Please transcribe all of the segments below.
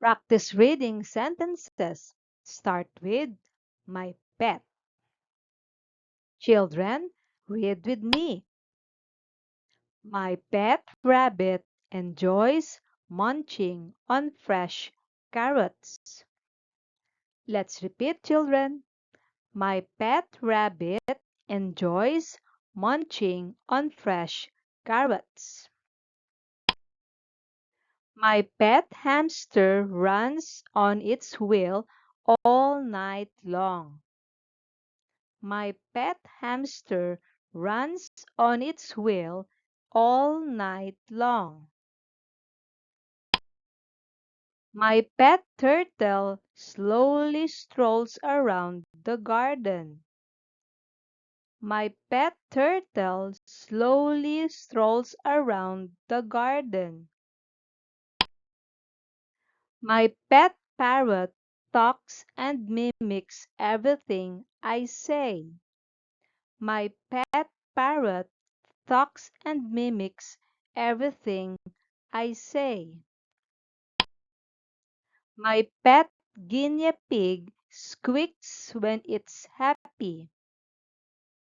Practice reading sentences. Start with my pet. Children, read with me. My pet rabbit enjoys munching on fresh carrots. Let's repeat, children. My pet rabbit enjoys munching on fresh carrots. My pet hamster runs on its wheel all night long. My pet hamster runs on its wheel all night long. My pet turtle slowly strolls around the garden. My pet turtle slowly strolls around the garden. My pet parrot talks and mimics everything I say. My pet parrot talks and mimics everything I say. My pet guinea pig squeaks when it's happy.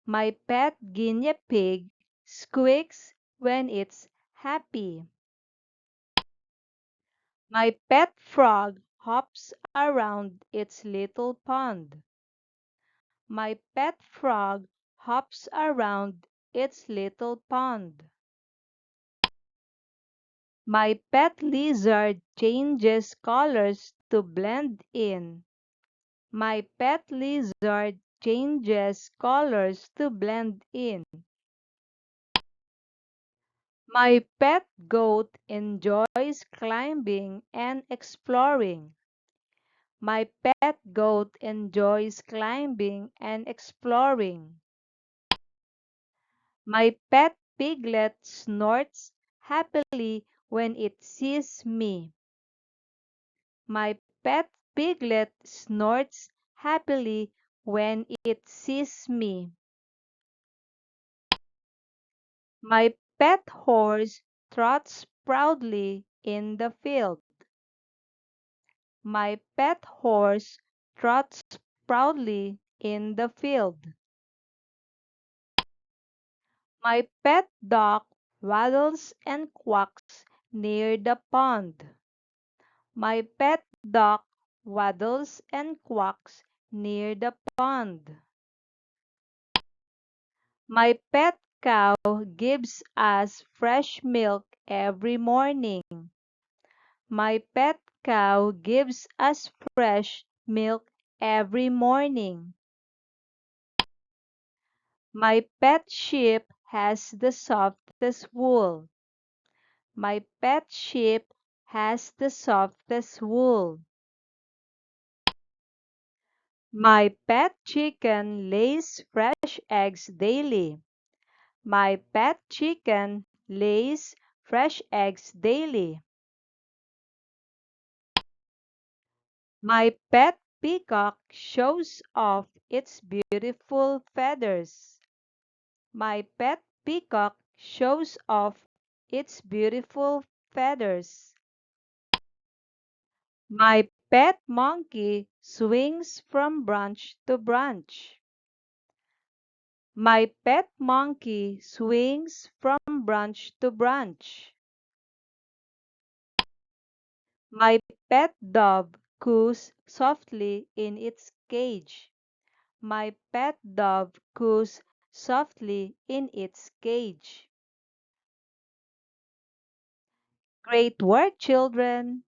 My pet guinea pig squeaks when it's happy. My pet frog hops around its little pond. My pet frog hops around its little pond. My pet lizard changes colors to blend in. My pet lizard changes colors to blend in. My pet goat enjoys climbing and exploring. My pet goat enjoys climbing and exploring. My pet piglet snorts happily when it sees me. My pet piglet snorts happily when it sees me. My pet horse trots proudly in the field. My pet horse trots proudly in the field. My pet duck waddles and quacks near the pond. My pet duck waddles and quacks near the pond. My pet cow gives us fresh milk every morning. My pet cow gives us fresh milk every morning. My pet sheep has the softest wool. My pet sheep has the softest wool. My pet chicken lays fresh eggs daily. My pet chicken lays fresh eggs daily. My pet peacock shows off its beautiful feathers. My pet peacock shows off its beautiful feathers. My pet monkey swings from branch to branch. My pet monkey swings from branch to branch. My pet dove coos softly in its cage. My pet dove coos softly in its cage. Great work, children!